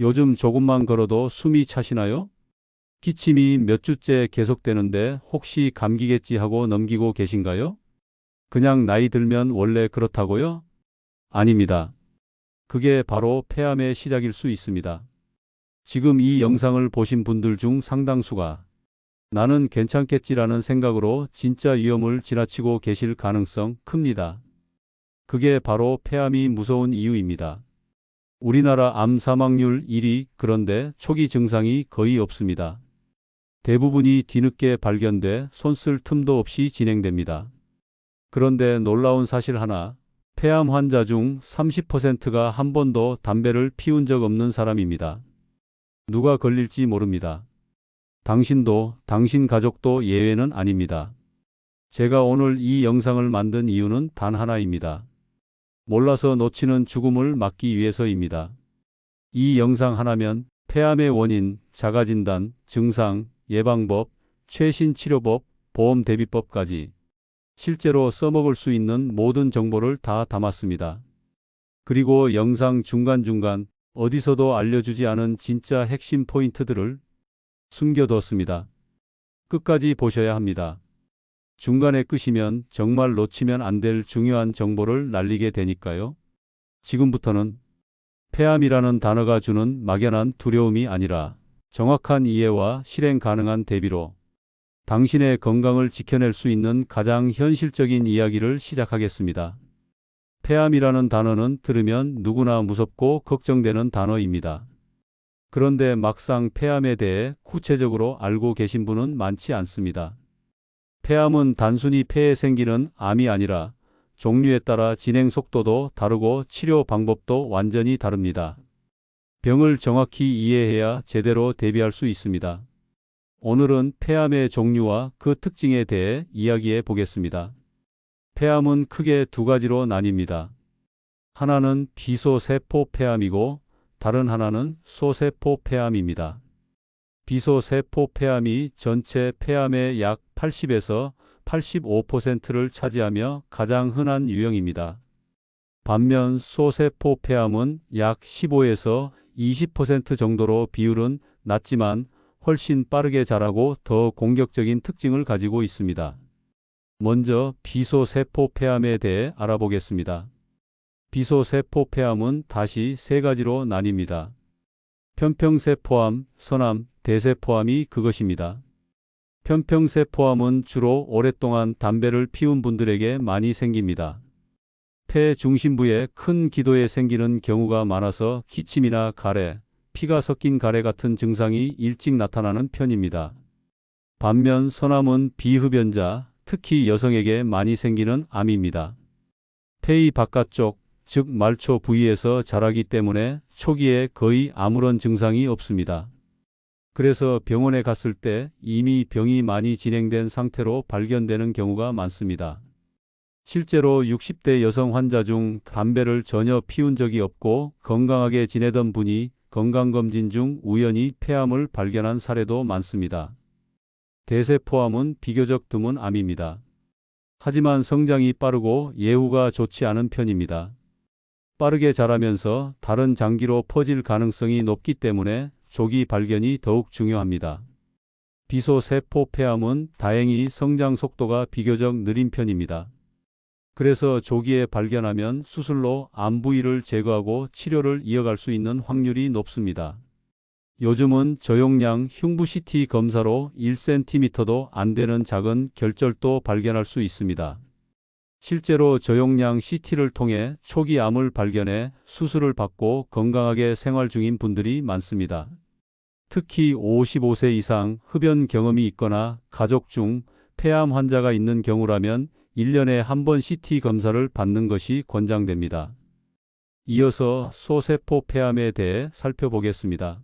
요즘 조금만 걸어도 숨이 차시나요? 기침이 몇 주째 계속되는데 혹시 감기겠지 하고 넘기고 계신가요? 그냥 나이 들면 원래 그렇다고요? 아닙니다. 그게 바로 폐암의 시작일 수 있습니다. 지금 이 영상을 보신 분들 중 상당수가 나는 괜찮겠지라는 생각으로 진짜 위험을 지나치고 계실 가능성 큽니다. 그게 바로 폐암이 무서운 이유입니다. 우리나라 암 사망률 1위, 그런데 초기 증상이 거의 없습니다. 대부분이 뒤늦게 발견돼 손쓸 틈도 없이 진행됩니다. 그런데 놀라운 사실 하나, 폐암 환자 중 30%가 한 번도 담배를 피운 적 없는 사람입니다. 누가 걸릴지 모릅니다. 당신도, 당신 가족도 예외는 아닙니다. 제가 오늘 이 영상을 만든 이유는 단 하나입니다. 몰라서 놓치는 죽음을 막기 위해서입니다. 이 영상 하나면 폐암의 원인, 자가진단, 증상, 예방법, 최신 치료법, 보험 대비법까지 실제로 써먹을 수 있는 모든 정보를 다 담았습니다. 그리고 영상 중간중간 어디서도 알려주지 않은 진짜 핵심 포인트들을 숨겨뒀습니다. 끝까지 보셔야 합니다. 중간에 끄시면 정말 놓치면 안 될 중요한 정보를 날리게 되니까요. 지금부터는 폐암이라는 단어가 주는 막연한 두려움이 아니라 정확한 이해와 실행 가능한 대비로 당신의 건강을 지켜낼 수 있는 가장 현실적인 이야기를 시작하겠습니다. 폐암이라는 단어는 들으면 누구나 무섭고 걱정되는 단어입니다. 그런데 막상 폐암에 대해 구체적으로 알고 계신 분은 많지 않습니다. 폐암은 단순히 폐에 생기는 암이 아니라 종류에 따라 진행 속도도 다르고 치료 방법도 완전히 다릅니다. 병을 정확히 이해해야 제대로 대비할 수 있습니다. 오늘은 폐암의 종류와 그 특징에 대해 이야기해 보겠습니다. 폐암은 크게 두 가지로 나뉩니다. 하나는 비소세포 폐암이고 다른 하나는 소세포 폐암입니다. 비소세포 폐암이 전체 폐암의 약 80에서 85%를 차지하며 가장 흔한 유형입니다. 반면 소세포 폐암은 약 15에서 20% 정도로 비율은 낮지만 훨씬 빠르게 자라고 더 공격적인 특징을 가지고 있습니다. 먼저 비소세포 폐암에 대해 알아보겠습니다. 비소세포 폐암은 다시 세 가지로 나뉩니다. 편평세포암, 선암, 대세포암이 그것입니다. 편평세포암은 주로 오랫동안 담배를 피운 분들에게 많이 생깁니다. 폐 중심부에 큰 기도에 생기는 경우가 많아서 기침이나 가래, 피가 섞인 가래 같은 증상이 일찍 나타나는 편입니다. 반면 선암은 비흡연자, 특히 여성에게 많이 생기는 암입니다. 폐의 바깥쪽, 즉 말초 부위에서 자라기 때문에 초기에 거의 아무런 증상이 없습니다. 그래서 병원에 갔을 때 이미 병이 많이 진행된 상태로 발견되는 경우가 많습니다. 실제로 60대 여성 환자 중 담배를 전혀 피운 적이 없고 건강하게 지내던 분이 건강검진 중 우연히 폐암을 발견한 사례도 많습니다. 대세포암은 비교적 드문 암입니다. 하지만 성장이 빠르고 예후가 좋지 않은 편입니다. 빠르게 자라면서 다른 장기로 퍼질 가능성이 높기 때문에 조기 발견이 더욱 중요합니다. 비소세포 폐암은 다행히 성장 속도가 비교적 느린 편입니다. 그래서 조기에 발견하면 수술로 암 부위를 제거하고 치료를 이어갈 수 있는 확률이 높습니다. 요즘은 저용량 흉부 CT 검사로 1cm도 안 되는 작은 결절도 발견할 수 있습니다. 실제로 저용량 CT를 통해 초기 암을 발견해 수술을 받고 건강하게 생활 중인 분들이 많습니다. 특히 55세 이상 흡연 경험이 있거나 가족 중 폐암 환자가 있는 경우라면 1년에 한 번 CT 검사를 받는 것이 권장됩니다. 이어서 소세포 폐암에 대해 살펴보겠습니다.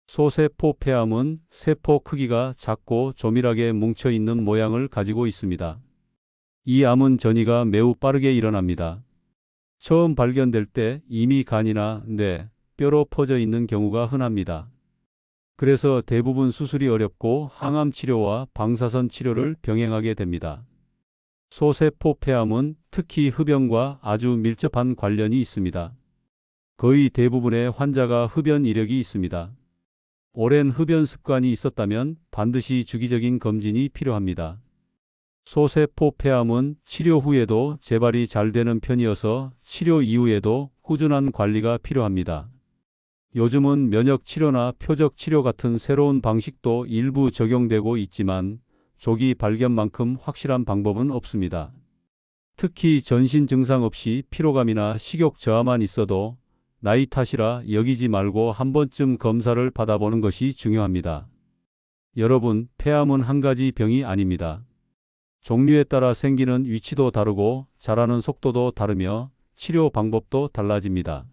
소세포 폐암은 세포 크기가 작고 조밀하게 뭉쳐 있는 모양을 가지고 있습니다. 이 암은 전이가 매우 빠르게 일어납니다. 처음 발견될 때 이미 간이나 뇌, 뼈로 퍼져 있는 경우가 흔합니다. 그래서 대부분 수술이 어렵고 항암 치료와 방사선 치료를 병행하게 됩니다. 소세포 폐암은 특히 흡연과 아주 밀접한 관련이 있습니다. 거의 대부분의 환자가 흡연 이력이 있습니다. 오랜 흡연 습관이 있었다면 반드시 주기적인 검진이 필요합니다. 소세포 폐암은 치료 후에도 재발이 잘 되는 편이어서 치료 이후에도 꾸준한 관리가 필요합니다. 요즘은 면역 치료나 표적 치료 같은 새로운 방식도 일부 적용되고 있지만 조기 발견만큼 확실한 방법은 없습니다. 특히 전신 증상 없이 피로감이나 식욕 저하만 있어도 나이 탓이라 여기지 말고 한 번쯤 검사를 받아보는 것이 중요합니다. 여러분, 폐암은 한 가지 병이 아닙니다. 종류에 따라 생기는 위치도 다르고 자라는 속도도 다르며 치료 방법도 달라집니다.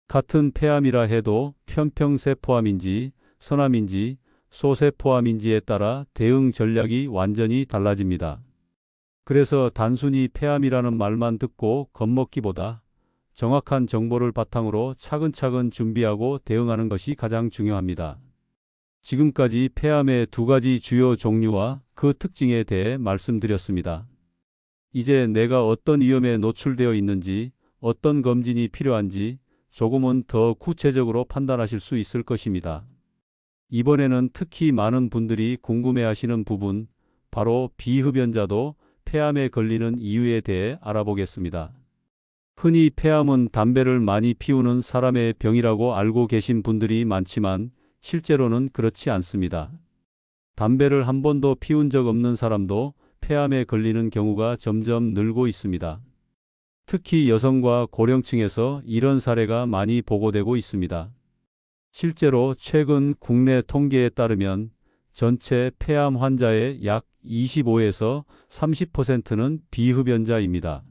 같은 폐암이라 해도 편평세포암인지 선암인지 소세포암인지에 따라 대응 전략이 완전히 달라집니다. 그래서 단순히 폐암이라는 말만 듣고 겁먹기보다 정확한 정보를 바탕으로 차근차근 준비하고 대응하는 것이 가장 중요합니다. 지금까지 폐암의 두 가지 주요 종류와 그 특징에 대해 말씀드렸습니다. 이제 내가 어떤 위험에 노출되어 있는지, 어떤 검진이 필요한지 조금은 더 구체적으로 판단하실 수 있을 것입니다. 이번에는 특히 많은 분들이 궁금해하시는 부분, 바로 비흡연자도 폐암에 걸리는 이유에 대해 알아보겠습니다. 흔히 폐암은 담배를 많이 피우는 사람의 병이라고 알고 계신 분들이 많지만 실제로는 그렇지 않습니다. 담배를 한 번도 피운 적 없는 사람도 폐암에 걸리는 경우가 점점 늘고 있습니다. 특히 여성과 고령층에서 이런 사례가 많이 보고되고 있습니다. 실제로 최근 국내 통계에 따르면 전체 폐암 환자의 약 25에서 30%는 비흡연자입니다.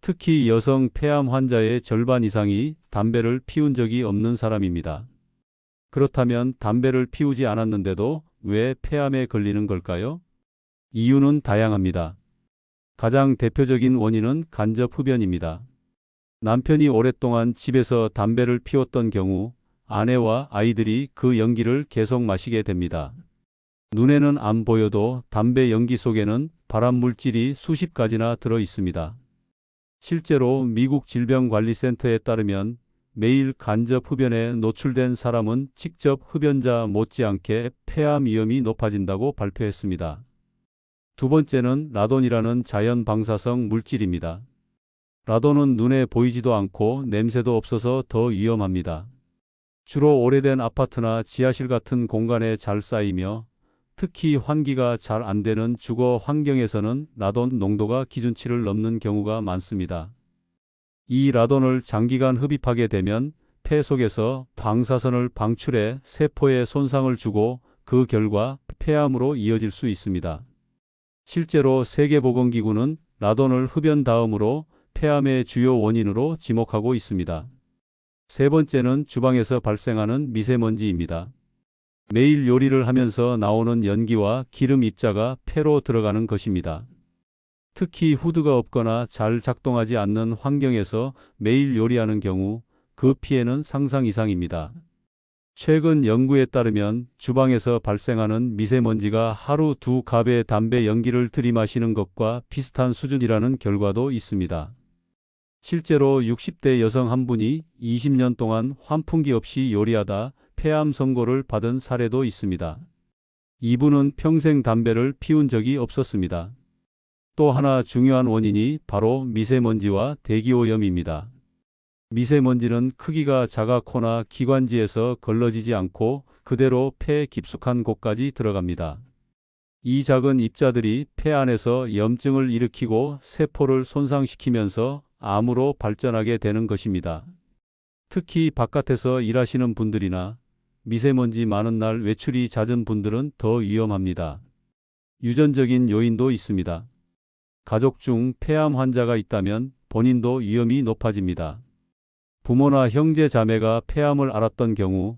특히 여성 폐암 환자의 절반 이상이 담배를 피운 적이 없는 사람입니다. 그렇다면 담배를 피우지 않았는데도 왜 폐암에 걸리는 걸까요? 이유는 다양합니다. 가장 대표적인 원인은 간접 흡연입니다. 남편이 오랫동안 집에서 담배를 피웠던 경우 아내와 아이들이 그 연기를 계속 마시게 됩니다. 눈에는 안 보여도 담배 연기 속에는 발암 물질이 수십 가지나 들어 있습니다. 실제로 미국 질병관리센터에 따르면 매일 간접 흡연에 노출된 사람은 직접 흡연자 못지않게 폐암 위험이 높아진다고 발표했습니다. 두 번째는 라돈이라는 자연 방사성 물질입니다. 라돈은 눈에 보이지도 않고 냄새도 없어서 더 위험합니다. 주로 오래된 아파트나 지하실 같은 공간에 잘 쌓이며 특히 환기가 잘 안 되는 주거 환경에서는 라돈 농도가 기준치를 넘는 경우가 많습니다. 이 라돈을 장기간 흡입하게 되면 폐 속에서 방사선을 방출해 세포에 손상을 주고 그 결과 폐암으로 이어질 수 있습니다. 실제로 세계보건기구는 라돈을 흡연 다음으로 폐암의 주요 원인으로 지목하고 있습니다. 세 번째는 주방에서 발생하는 미세먼지입니다. 매일 요리를 하면서 나오는 연기와 기름 입자가 폐로 들어가는 것입니다. 특히 후드가 없거나 잘 작동하지 않는 환경에서 매일 요리하는 경우 그 피해는 상상 이상입니다. 최근 연구에 따르면 주방에서 발생하는 미세먼지가 하루 2갑의 담배 연기를 들이마시는 것과 비슷한 수준이라는 결과도 있습니다. 실제로 60대 여성 한 분이 20년 동안 환풍기 없이 요리하다 폐암 선고를 받은 사례도 있습니다. 이분은 평생 담배를 피운 적이 없었습니다. 또 하나 중요한 원인이 바로 미세먼지와 대기오염입니다. 미세먼지는 크기가 작아 코나 기관지에서 걸러지지 않고 그대로 폐 깊숙한 곳까지 들어갑니다. 이 작은 입자들이 폐 안에서 염증을 일으키고 세포를 손상시키면서 암으로 발전하게 되는 것입니다. 특히 바깥에서 일하시는 분들이나 미세먼지 많은 날 외출이 잦은 분들은 더 위험합니다. 유전적인 요인도 있습니다. 가족 중 폐암 환자가 있다면 본인도 위험이 높아집니다. 부모나 형제 자매가 폐암을 앓았던 경우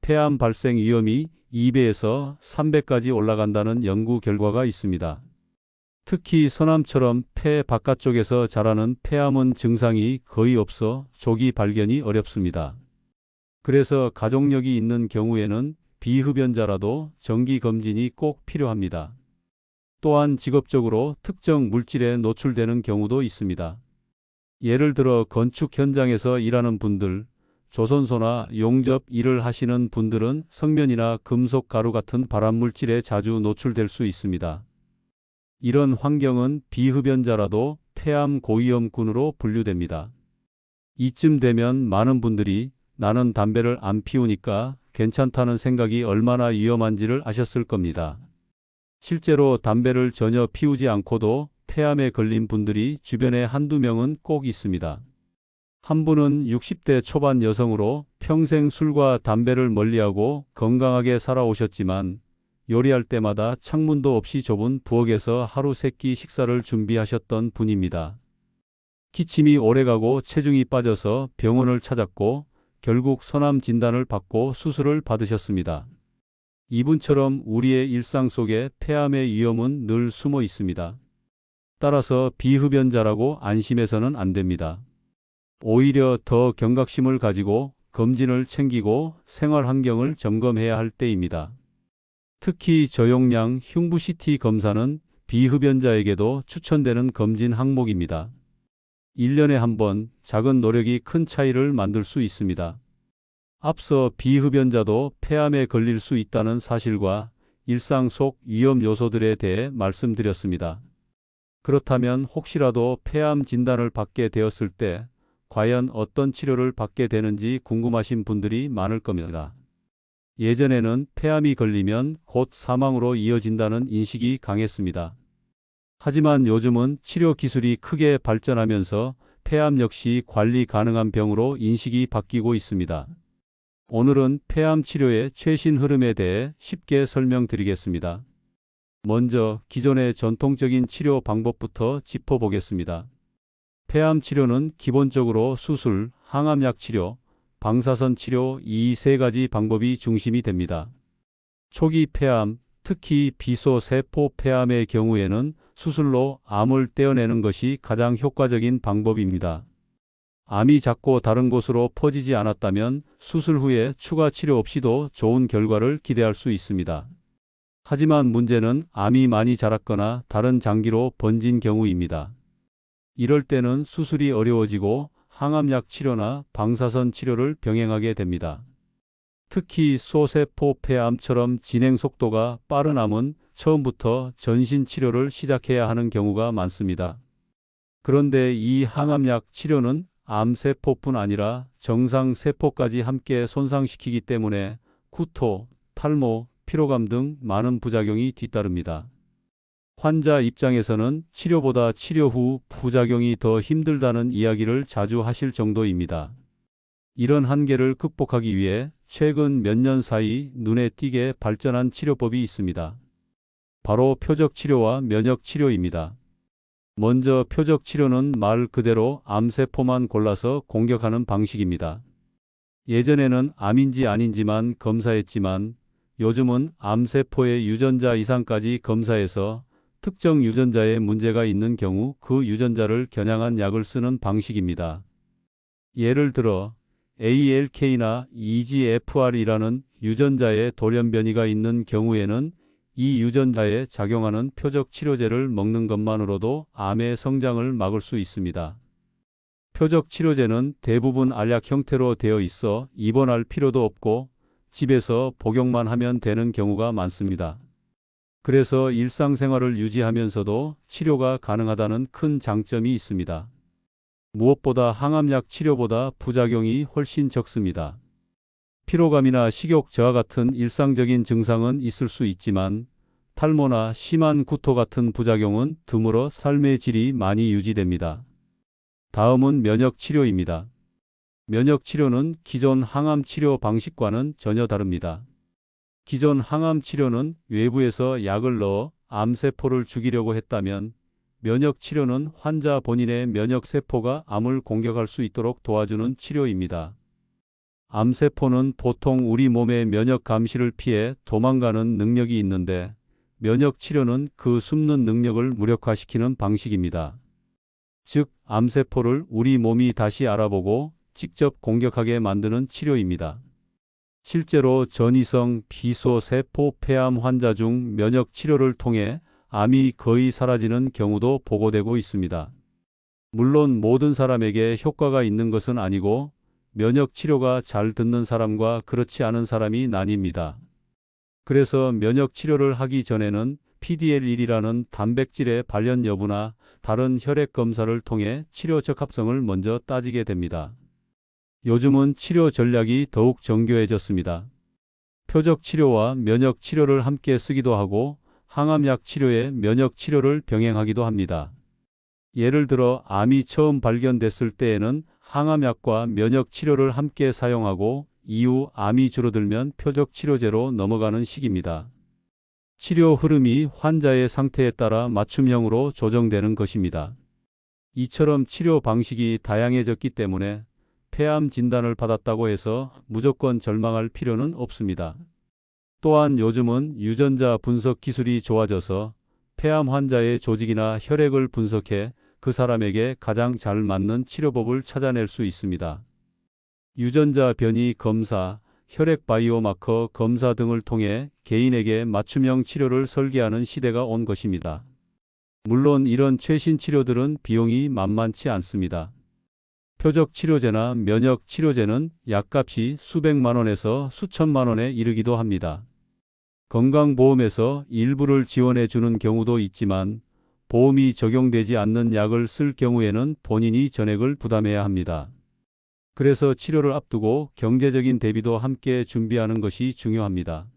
폐암 발생 위험이 2배에서 3배까지 올라간다는 연구 결과가 있습니다. 특히 서남처럼 폐 바깥쪽에서 자라는 폐암은 증상이 거의 없어 조기 발견이 어렵습니다. 그래서 가족력이 있는 경우에는 비흡연자라도 정기검진이 꼭 필요합니다. 또한 직업적으로 특정 물질에 노출되는 경우도 있습니다. 예를 들어 건축 현장에서 일하는 분들, 조선소나 용접 일을 하시는 분들은 성면이나 금속 가루 같은 발암물질에 자주 노출될 수 있습니다. 이런 환경은 비흡연자라도 폐암 고위험군으로 분류됩니다. 이쯤 되면 많은 분들이 나는 담배를 안 피우니까 괜찮다는 생각이 얼마나 위험한지를 아셨을 겁니다. 실제로 담배를 전혀 피우지 않고도 폐암에 걸린 분들이 주변에 한두 명은 꼭 있습니다. 한 분은 60대 초반 여성으로 평생 술과 담배를 멀리하고 건강하게 살아오셨지만 요리할 때마다 창문도 없이 좁은 부엌에서 하루 세끼 식사를 준비하셨던 분입니다. 기침이 오래가고 체중이 빠져서 병원을 찾았고 결국 선암 진단을 받고 수술을 받으셨습니다. 이분처럼 우리의 일상 속에 폐암의 위험은 늘 숨어 있습니다. 따라서 비흡연자라고 안심해서는 안 됩니다. 오히려 더 경각심을 가지고 검진을 챙기고 생활 환경을 점검해야 할 때입니다. 특히 저용량 흉부 CT 검사는 비흡연자에게도 추천되는 검진 항목입니다. 1년에 한 번 작은 노력이 큰 차이를 만들 수 있습니다. 앞서 비흡연자도 폐암에 걸릴 수 있다는 사실과 일상 속 위험 요소들에 대해 말씀드렸습니다. 그렇다면 혹시라도 폐암 진단을 받게 되었을 때 과연 어떤 치료를 받게 되는지 궁금하신 분들이 많을 겁니다. 예전에는 폐암이 걸리면 곧 사망으로 이어진다는 인식이 강했습니다. 하지만 요즘은 치료 기술이 크게 발전하면서 폐암 역시 관리 가능한 병으로 인식이 바뀌고 있습니다. 오늘은 폐암 치료의 최신 흐름에 대해 쉽게 설명드리겠습니다. 먼저 기존의 전통적인 치료 방법부터 짚어보겠습니다. 폐암 치료는 기본적으로 수술, 항암약 치료, 방사선 치료 이 세 가지 방법이 중심이 됩니다. 초기 폐암, 특히 비소세포 폐암의 경우에는 수술로 암을 떼어내는 것이 가장 효과적인 방법입니다. 암이 작고 다른 곳으로 퍼지지 않았다면 수술 후에 추가 치료 없이도 좋은 결과를 기대할 수 있습니다. 하지만 문제는 암이 많이 자랐거나 다른 장기로 번진 경우입니다. 이럴 때는 수술이 어려워지고 항암약 치료나 방사선 치료를 병행하게 됩니다. 특히 소세포 폐암처럼 진행 속도가 빠른 암은 처음부터 전신 치료를 시작해야 하는 경우가 많습니다. 그런데 이 항암약 치료는 암세포뿐 아니라 정상세포까지 함께 손상시키기 때문에 구토, 탈모, 피로감 등 많은 부작용이 뒤따릅니다. 환자 입장에서는 치료보다 치료 후 부작용이 더 힘들다는 이야기를 자주 하실 정도입니다. 이런 한계를 극복하기 위해 최근 몇 년 사이 눈에 띄게 발전한 치료법이 있습니다. 바로 표적치료와 면역치료입니다. 먼저 표적치료는 말 그대로 암세포만 골라서 공격하는 방식입니다. 예전에는 암인지 아닌지만 검사했지만 요즘은 암세포의 유전자 이상까지 검사해서 특정 유전자에 문제가 있는 경우 그 유전자를 겨냥한 약을 쓰는 방식입니다. 예를 들어 ALK나 EGFR이라는 유전자에 돌연변이가 있는 경우에는 이 유전자에 작용하는 표적 치료제를 먹는 것만으로도 암의 성장을 막을 수 있습니다. 표적 치료제는 대부분 알약 형태로 되어 있어 입원할 필요도 없고 집에서 복용만 하면 되는 경우가 많습니다. 그래서 일상생활을 유지하면서도 치료가 가능하다는 큰 장점이 있습니다. 무엇보다 항암약 치료보다 부작용이 훨씬 적습니다. 피로감이나 식욕 저하 같은 일상적인 증상은 있을 수 있지만 탈모나 심한 구토 같은 부작용은 드물어 삶의 질이 많이 유지됩니다. 다음은 면역치료입니다. 면역치료는 기존 항암치료 방식과는 전혀 다릅니다. 기존 항암치료는 외부에서 약을 넣어 암세포를 죽이려고 했다면 면역치료는 환자 본인의 면역세포가 암을 공격할 수 있도록 도와주는 치료입니다. 암세포는 보통 우리 몸의 면역 감시를 피해 도망가는 능력이 있는데 면역치료는 그 숨는 능력을 무력화시키는 방식입니다. 즉, 암세포를 우리 몸이 다시 알아보고 직접 공격하게 만드는 치료입니다. 실제로 전이성 비소세포 폐암 환자 중 면역치료를 통해 암이 거의 사라지는 경우도 보고되고 있습니다. 물론 모든 사람에게 효과가 있는 것은 아니고 면역 치료가 잘 듣는 사람과 그렇지 않은 사람이 나뉩니다. 그래서 면역 치료를 하기 전에는 PDL1이라는 단백질의 발현 여부나 다른 혈액 검사를 통해 치료 적합성을 먼저 따지게 됩니다. 요즘은 치료 전략이 더욱 정교해졌습니다. 표적 치료와 면역 치료를 함께 쓰기도 하고 항암약 치료에 면역 치료를 병행하기도 합니다. 예를 들어 암이 처음 발견됐을 때에는 항암약과 면역 치료를 함께 사용하고 이후 암이 줄어들면 표적 치료제로 넘어가는 시기입니다. 치료 흐름이 환자의 상태에 따라 맞춤형으로 조정되는 것입니다. 이처럼 치료 방식이 다양해졌기 때문에 폐암 진단을 받았다고 해서 무조건 절망할 필요는 없습니다. 또한 요즘은 유전자 분석 기술이 좋아져서 폐암 환자의 조직이나 혈액을 분석해 그 사람에게 가장 잘 맞는 치료법을 찾아낼 수 있습니다. 유전자 변이 검사, 혈액 바이오마커 검사 등을 통해 개인에게 맞춤형 치료를 설계하는 시대가 온 것입니다. 물론 이런 최신 치료들은 비용이 만만치 않습니다. 표적 치료제나 면역 치료제는 약값이 수백만 원에서 수천만 원에 이르기도 합니다. 건강보험에서 일부를 지원해 주는 경우도 있지만 보험이 적용되지 않는 약을 쓸 경우에는 본인이 전액을 부담해야 합니다. 그래서 치료를 앞두고 경제적인 대비도 함께 준비하는 것이 중요합니다.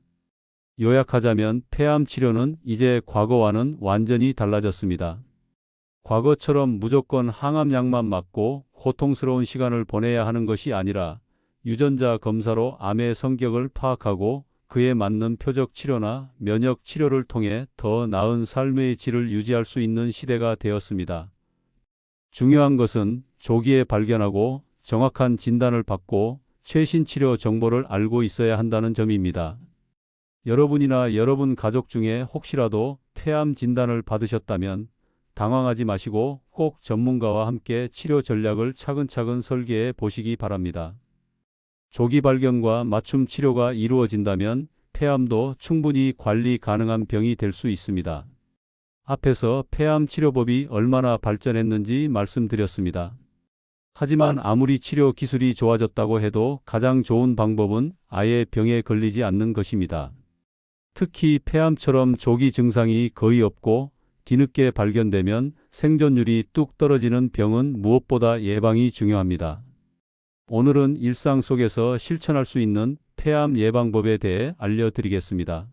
요약하자면 폐암 치료는 이제 과거와는 완전히 달라졌습니다. 과거처럼 무조건 항암약만 맞고 고통스러운 시간을 보내야 하는 것이 아니라 유전자 검사로 암의 성격을 파악하고 그에 맞는 표적 치료나 면역 치료를 통해 더 나은 삶의 질을 유지할 수 있는 시대가 되었습니다. 중요한 것은 조기에 발견하고 정확한 진단을 받고 최신 치료 정보를 알고 있어야 한다는 점입니다. 여러분이나 여러분 가족 중에 혹시라도 폐암 진단을 받으셨다면 당황하지 마시고 꼭 전문가와 함께 치료 전략을 차근차근 설계해 보시기 바랍니다. 조기 발견과 맞춤 치료가 이루어진다면 폐암도 충분히 관리 가능한 병이 될 수 있습니다. 앞에서 폐암 치료법이 얼마나 발전했는지 말씀드렸습니다. 하지만 아무리 치료 기술이 좋아졌다고 해도 가장 좋은 방법은 아예 병에 걸리지 않는 것입니다. 특히 폐암처럼 조기 증상이 거의 없고 뒤늦게 발견되면 생존율이 뚝 떨어지는 병은 무엇보다 예방이 중요합니다. 오늘은 일상 속에서 실천할 수 있는 폐암 예방법에 대해 알려드리겠습니다.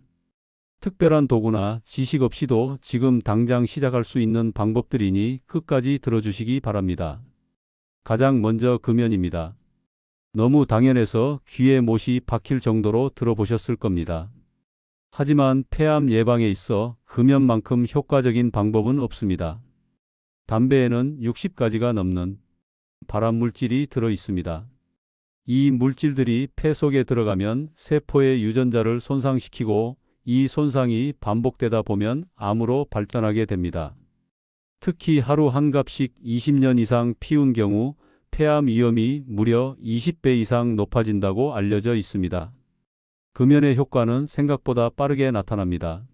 특별한 도구나 지식 없이도 지금 당장 시작할 수 있는 방법들이니 끝까지 들어주시기 바랍니다. 가장 먼저 금연입니다. 너무 당연해서 귀에 못이 박힐 정도로 들어보셨을 겁니다. 하지만 폐암 예방에 있어 금연만큼 효과적인 방법은 없습니다. 담배에는 60가지가 넘는 발암물질이 들어 있습니다. 이 물질들이 폐 속에 들어가면 세포의 유전자를 손상시키고 이 손상이 반복되다 보면 암으로 발전하게 됩니다. 특히 하루 한 갑씩 20년 이상 피운 경우 폐암 위험이 무려 20배 이상 높아진다고 알려져 있습니다. 금연의 효과는 생각보다 빠르게 나타납니다.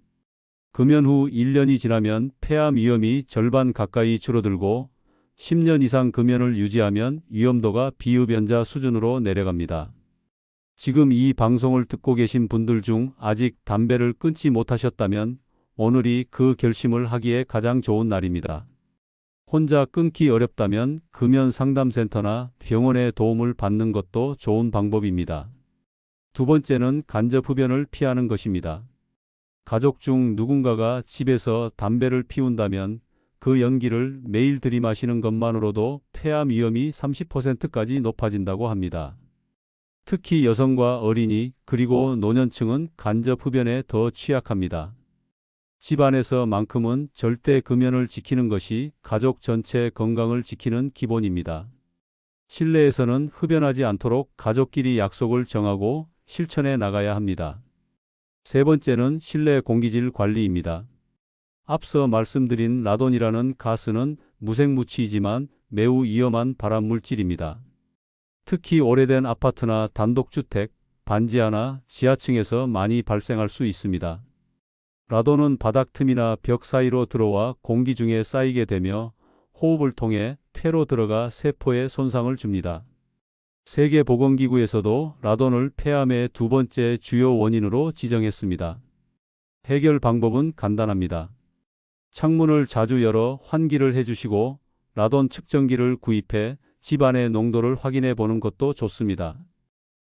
금연 후 1년이 지나면 폐암 위험이 절반 가까이 줄어들고 10년 이상 금연을 유지하면 위험도가 비흡연자 수준으로 내려갑니다. 지금 이 방송을 듣고 계신 분들 중 아직 담배를 끊지 못하셨다면 오늘이 그 결심을 하기에 가장 좋은 날입니다. 혼자 끊기 어렵다면 금연 상담센터나 병원의 도움을 받는 것도 좋은 방법입니다. 두 번째는 간접 흡연을 피하는 것입니다. 가족 중 누군가가 집에서 담배를 피운다면 그 연기를 매일 들이마시는 것만으로도 폐암 위험이 30%까지 높아진다고 합니다. 특히 여성과 어린이 그리고 노년층은 간접 흡연에 더 취약합니다. 집 안에서만큼은 절대 금연을 지키는 것이 가족 전체 건강을 지키는 기본입니다. 실내에서는 흡연하지 않도록 가족끼리 약속을 정하고 실천해 나가야 합니다. 세 번째는 실내 공기질 관리입니다. 앞서 말씀드린 라돈이라는 가스는 무색무취이지만 매우 위험한 발암물질입니다. 특히 오래된 아파트나 단독주택, 반지하나 지하층에서 많이 발생할 수 있습니다. 라돈은 바닥 틈이나 벽 사이로 들어와 공기 중에 쌓이게 되며 호흡을 통해 폐로 들어가 세포에 손상을 줍니다. 세계보건기구에서도 라돈을 폐암의 두 번째 주요 원인으로 지정했습니다. 해결 방법은 간단합니다. 창문을 자주 열어 환기를 해주시고 라돈 측정기를 구입해 집안의 농도를 확인해 보는 것도 좋습니다.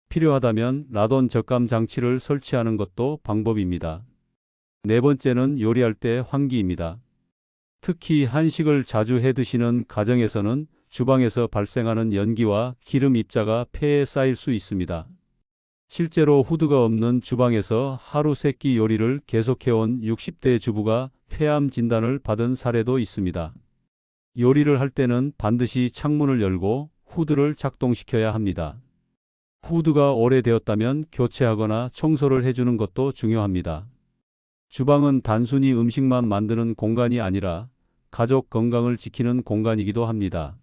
필요하다면 라돈 적감 장치를 설치하는 것도 방법입니다. 네 번째는 요리할 때 환기입니다. 특히 한식을 자주 해 드시는 가정에서는 주방에서 발생하는 연기와 기름 입자가 폐에 쌓일 수 있습니다. 실제로 후드가 없는 주방에서 하루 세끼 요리를 계속해온 60대 주부가 폐암 진단을 받은 사례도 있습니다. 요리를 할 때는 반드시 창문을 열고 후드를 작동시켜야 합니다. 후드가 오래되었다면 교체하거나 청소를 해주는 것도 중요합니다. 주방은 단순히 음식만 만드는 공간이 아니라 가족 건강을 지키는 공간이기도 합니다.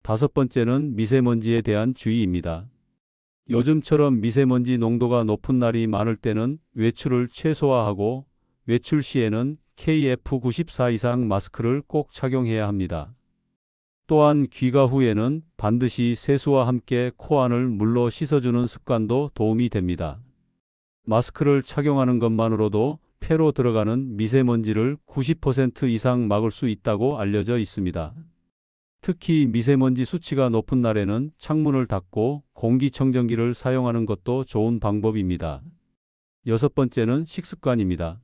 다섯 번째는 미세먼지에 대한 주의입니다. 요즘처럼 미세먼지 농도가 높은 날이 많을 때는 외출을 최소화하고 외출 시에는 KF94 이상 마스크를 꼭 착용해야 합니다. 또한 귀가 후에는 반드시 세수와 함께 코 안을 물로 씻어주는 습관도 도움이 됩니다. 마스크를 착용하는 것만으로도 폐로 들어가는 미세먼지를 90% 이상 막을 수 있다고 알려져 있습니다. 특히 미세먼지 수치가 높은 날에는 창문을 닫고 공기청정기를 사용하는 것도 좋은 방법입니다. 여섯 번째는 식습관입니다.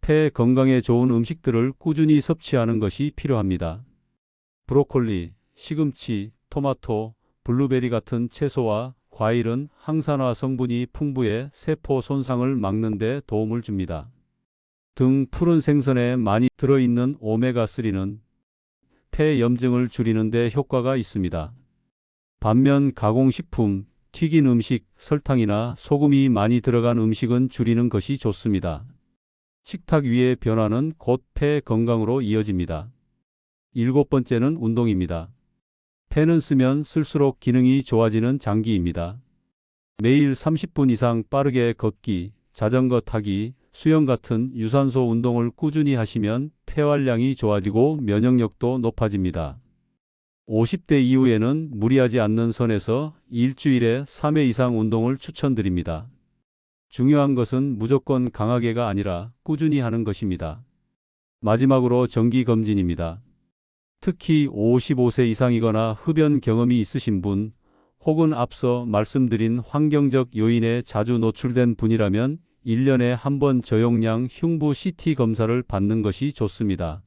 폐 건강에 좋은 음식들을 꾸준히 섭취하는 것이 필요합니다. 브로콜리, 시금치, 토마토, 블루베리 같은 채소와 과일은 항산화 성분이 풍부해 세포 손상을 막는 데 도움을 줍니다. 등 푸른 생선에 많이 들어있는 오메가3는 폐 염증을 줄이는 데 효과가 있습니다. 반면 가공식품, 튀긴 음식, 설탕이나 소금이 많이 들어간 음식은 줄이는 것이 좋습니다. 식탁 위의 변화는 곧 폐 건강으로 이어집니다. 일곱 번째는 운동입니다. 폐는 쓰면 쓸수록 기능이 좋아지는 장기입니다. 매일 30분 이상 빠르게 걷기, 자전거 타기, 수영 같은 유산소 운동을 꾸준히 하시면 폐활량이 좋아지고 면역력도 높아집니다. 50대 이후에는 무리하지 않는 선에서 일주일에 3회 이상 운동을 추천드립니다. 중요한 것은 무조건 강하게가 아니라 꾸준히 하는 것입니다. 마지막으로 정기검진입니다. 특히 55세 이상이거나 흡연 경험이 있으신 분, 혹은 앞서 말씀드린 환경적 요인에 자주 노출된 분이라면 1년에 한 번 저용량 흉부 CT 검사를 받는 것이 좋습니다.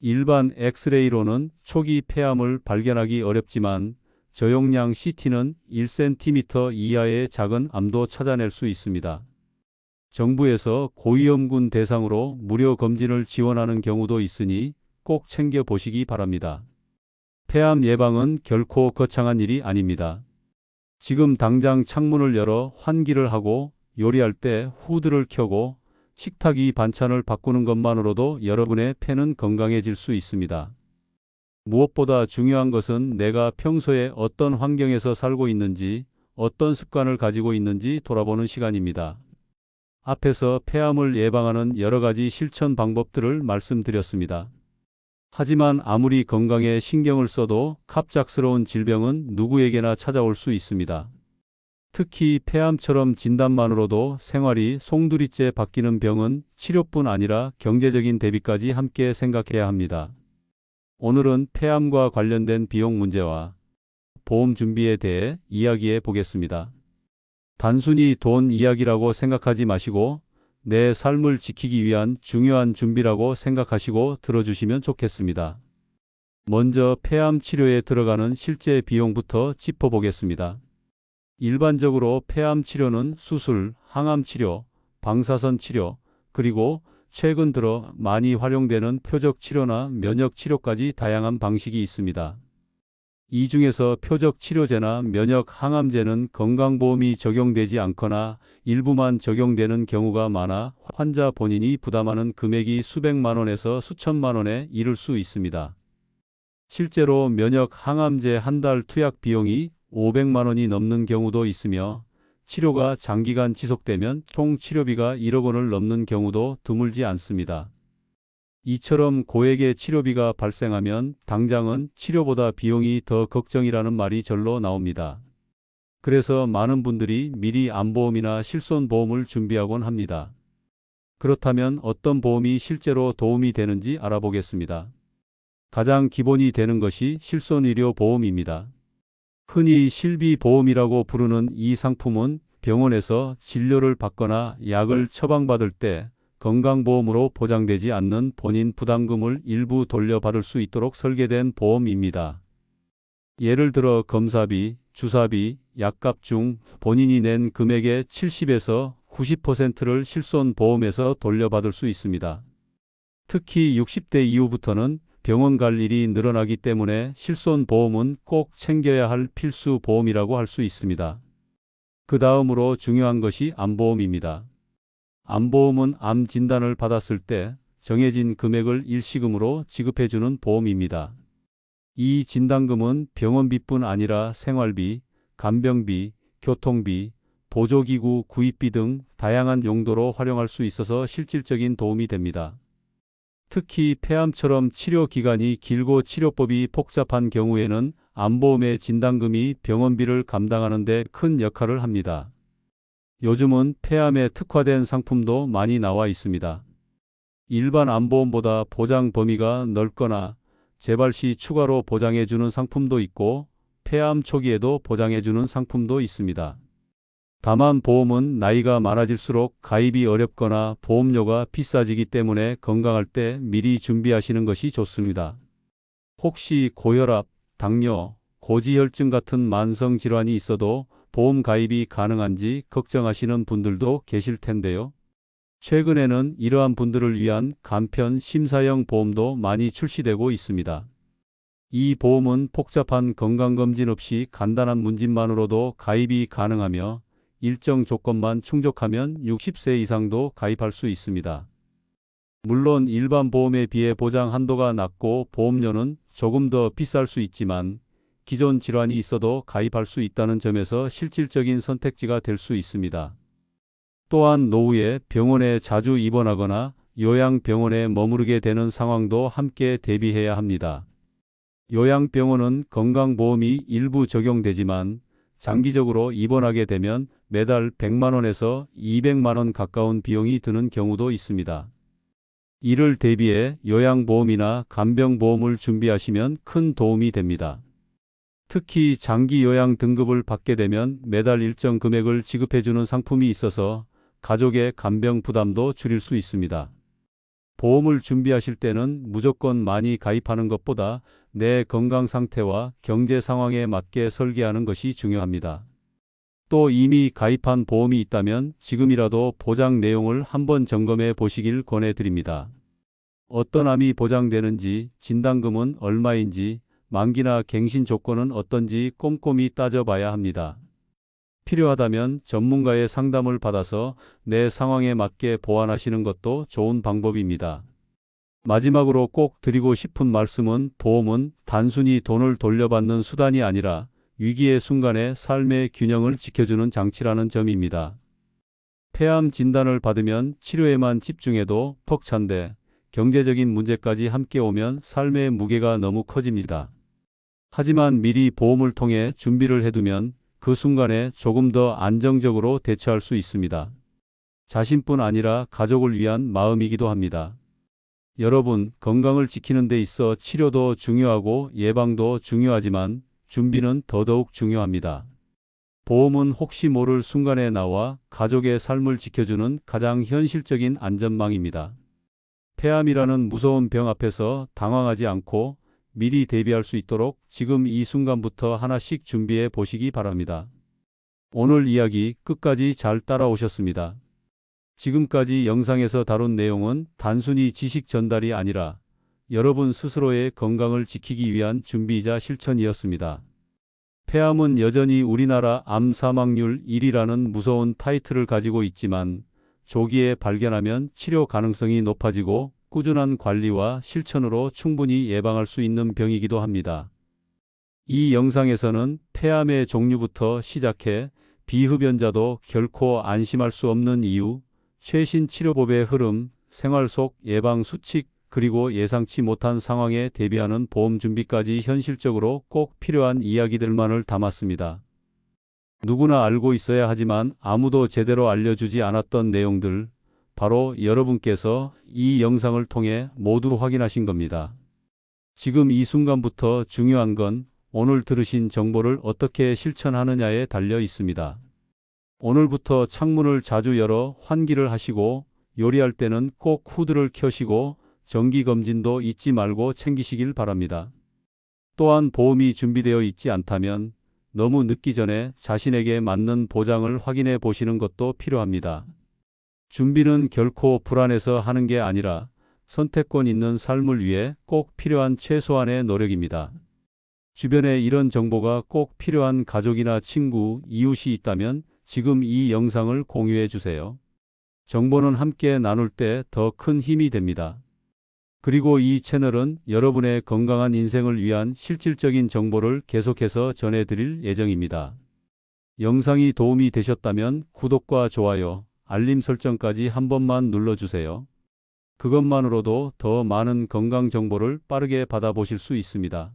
일반 엑스레이로는 초기 폐암을 발견하기 어렵지만 저용량 CT는 1cm 이하의 작은 암도 찾아낼 수 있습니다. 정부에서 고위험군 대상으로 무료 검진을 지원하는 경우도 있으니 꼭 챙겨보시기 바랍니다. 폐암 예방은 결코 거창한 일이 아닙니다. 지금 당장 창문을 열어 환기를 하고 요리할 때 후드를 켜고 식탁 위 반찬을 바꾸는 것만으로도 여러분의 폐는 건강해질 수 있습니다. 무엇보다 중요한 것은 내가 평소에 어떤 환경에서 살고 있는지, 어떤 습관을 가지고 있는지 돌아보는 시간입니다. 앞에서 폐암을 예방하는 여러 가지 실천 방법들을 말씀드렸습니다. 하지만 아무리 건강에 신경을 써도 갑작스러운 질병은 누구에게나 찾아올 수 있습니다. 특히 폐암처럼 진단만으로도 생활이 송두리째 바뀌는 병은 치료뿐 아니라 경제적인 대비까지 함께 생각해야 합니다. 오늘은 폐암과 관련된 비용 문제와 보험 준비에 대해 이야기해 보겠습니다. 단순히 돈 이야기라고 생각하지 마시고 내 삶을 지키기 위한 중요한 준비라고 생각하시고 들어주시면 좋겠습니다. 먼저 폐암 치료에 들어가는 실제 비용부터 짚어보겠습니다. 일반적으로 폐암 치료는 수술, 항암 치료, 방사선 치료, 그리고 최근 들어 많이 활용되는 표적 치료나 면역 치료까지 다양한 방식이 있습니다. 이 중에서 표적 치료제나 면역 항암제는 건강보험이 적용되지 않거나 일부만 적용되는 경우가 많아 환자 본인이 부담하는 금액이 수백만 원에서 수천만 원에 이를 수 있습니다. 실제로 면역 항암제 한 달 투약 비용이 500만 원이 넘는 경우도 있으며 치료가 장기간 지속되면 총 치료비가 1억 원을 넘는 경우도 드물지 않습니다. 이처럼 고액의 치료비가 발생하면 당장은 치료보다 비용이 더 걱정이라는 말이 절로 나옵니다. 그래서 많은 분들이 미리 암보험이나 실손보험을 준비하곤 합니다. 그렇다면 어떤 보험이 실제로 도움이 되는지 알아보겠습니다. 가장 기본이 되는 것이 실손의료보험입니다. 흔히 실비보험이라고 부르는 이 상품은 병원에서 진료를 받거나 약을 처방받을 때 건강보험으로 보장되지 않는 본인 부담금을 일부 돌려받을 수 있도록 설계된 보험입니다. 예를 들어 검사비, 주사비, 약값 중 본인이 낸 금액의 70에서 90%를 실손보험에서 돌려받을 수 있습니다. 특히 60대 이후부터는 병원 갈 일이 늘어나기 때문에 실손보험은 꼭 챙겨야 할 필수 보험이라고 할 수 있습니다. 그 다음으로 중요한 것이 암보험입니다. 암보험은 암 진단을 받았을 때 정해진 금액을 일시금으로 지급해주는 보험입니다. 이 진단금은 병원비뿐 아니라 생활비, 간병비, 교통비, 보조기구 구입비 등 다양한 용도로 활용할 수 있어서 실질적인 도움이 됩니다. 특히 폐암처럼 치료 기간이 길고 치료법이 복잡한 경우에는 암보험의 진단금이 병원비를 감당하는 데 큰 역할을 합니다. 요즘은 폐암에 특화된 상품도 많이 나와 있습니다. 일반 암보험보다 보장 범위가 넓거나 재발 시 추가로 보장해주는 상품도 있고 폐암 초기에도 보장해주는 상품도 있습니다. 다만 보험은 나이가 많아질수록 가입이 어렵거나 보험료가 비싸지기 때문에 건강할 때 미리 준비하시는 것이 좋습니다. 혹시 고혈압, 당뇨, 고지혈증 같은 만성 질환이 있어도 보험 가입이 가능한지 걱정하시는 분들도 계실 텐데요. 최근에는 이러한 분들을 위한 간편 심사형 보험도 많이 출시되고 있습니다. 이 보험은 복잡한 건강검진 없이 간단한 문진만으로도 가입이 가능하며 일정 조건만 충족하면 60세 이상도 가입할 수 있습니다. 물론 일반 보험에 비해 보장 한도가 낮고 보험료는 조금 더 비쌀 수 있지만 기존 질환이 있어도 가입할 수 있다는 점에서 실질적인 선택지가 될 수 있습니다. 또한 노후에 병원에 자주 입원하거나 요양병원에 머무르게 되는 상황도 함께 대비해야 합니다. 요양병원은 건강보험이 일부 적용되지만 장기적으로 입원하게 되면 매달 100만 원에서 200만 원 가까운 비용이 드는 경우도 있습니다. 이를 대비해 요양보험이나 간병보험을 준비하시면 큰 도움이 됩니다. 특히 장기 요양 등급을 받게 되면 매달 일정 금액을 지급해주는 상품이 있어서 가족의 간병 부담도 줄일 수 있습니다. 보험을 준비하실 때는 무조건 많이 가입하는 것보다 내 건강 상태와 경제 상황에 맞게 설계하는 것이 중요합니다. 또 이미 가입한 보험이 있다면 지금이라도 보장 내용을 한번 점검해 보시길 권해드립니다. 어떤 암이 보장되는지, 진단금은 얼마인지, 만기나 갱신 조건은 어떤지 꼼꼼히 따져봐야 합니다. 필요하다면 전문가의 상담을 받아서 내 상황에 맞게 보완하시는 것도 좋은 방법입니다. 마지막으로 꼭 드리고 싶은 말씀은 보험은 단순히 돈을 돌려받는 수단이 아니라 위기의 순간에 삶의 균형을 지켜주는 장치라는 점입니다. 폐암 진단을 받으면 치료에만 집중해도 벅찬데 경제적인 문제까지 함께 오면 삶의 무게가 너무 커집니다. 하지만 미리 보험을 통해 준비를 해두면 그 순간에 조금 더 안정적으로 대처할 수 있습니다. 자신뿐 아니라 가족을 위한 마음이기도 합니다. 여러분, 건강을 지키는 데 있어 치료도 중요하고 예방도 중요하지만 준비는 더더욱 중요합니다. 보험은 혹시 모를 순간에 나와 가족의 삶을 지켜주는 가장 현실적인 안전망입니다. 폐암이라는 무서운 병 앞에서 당황하지 않고 미리 대비할 수 있도록 지금 이 순간부터 하나씩 준비해 보시기 바랍니다. 오늘 이야기 끝까지 잘 따라오셨습니다. 지금까지 영상에서 다룬 내용은 단순히 지식 전달이 아니라 여러분 스스로의 건강을 지키기 위한 준비이자 실천이었습니다. 폐암은 여전히 우리나라 암 사망률 1위라는 무서운 타이틀을 가지고 있지만 조기에 발견하면 치료 가능성이 높아지고 꾸준한 관리와 실천으로 충분히 예방할 수 있는 병이기도 합니다. 이 영상에서는 폐암의 종류부터 시작해 비흡연자도 결코 안심할 수 없는 이유, 최신 치료법의 흐름, 생활 속 예방 수칙, 그리고 예상치 못한 상황에 대비하는 보험 준비까지 현실적으로 꼭 필요한 이야기들만을 담았습니다. 누구나 알고 있어야 하지만 아무도 제대로 알려주지 않았던 내용들, 바로 여러분께서 이 영상을 통해 모두 확인하신 겁니다. 지금 이 순간부터 중요한 건 오늘 들으신 정보를 어떻게 실천하느냐에 달려 있습니다. 오늘부터 창문을 자주 열어 환기를 하시고 요리할 때는 꼭 후드를 켜시고 정기검진도 잊지 말고 챙기시길 바랍니다. 또한 보험이 준비되어 있지 않다면 너무 늦기 전에 자신에게 맞는 보장을 확인해 보시는 것도 필요합니다. 준비는 결코 불안해서 하는 게 아니라 선택권 있는 삶을 위해 꼭 필요한 최소한의 노력입니다. 주변에 이런 정보가 꼭 필요한 가족이나 친구, 이웃이 있다면 지금 이 영상을 공유해 주세요. 정보는 함께 나눌 때 더 큰 힘이 됩니다. 그리고 이 채널은 여러분의 건강한 인생을 위한 실질적인 정보를 계속해서 전해드릴 예정입니다. 영상이 도움이 되셨다면 구독과 좋아요, 알림 설정까지 한 번만 눌러주세요. 그것만으로도 더 많은 건강 정보를 빠르게 받아보실 수 있습니다.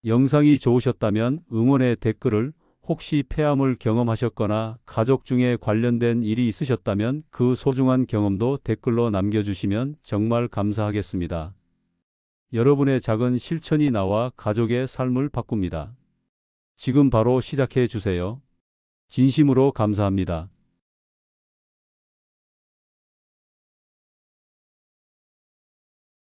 영상이 좋으셨다면 응원의 댓글을, 혹시 폐암을 경험하셨거나 가족 중에 관련된 일이 있으셨다면 그 소중한 경험도 댓글로 남겨주시면 정말 감사하겠습니다. 여러분의 작은 실천이 나와 가족의 삶을 바꿉니다. 지금 바로 시작해 주세요. 진심으로 감사합니다.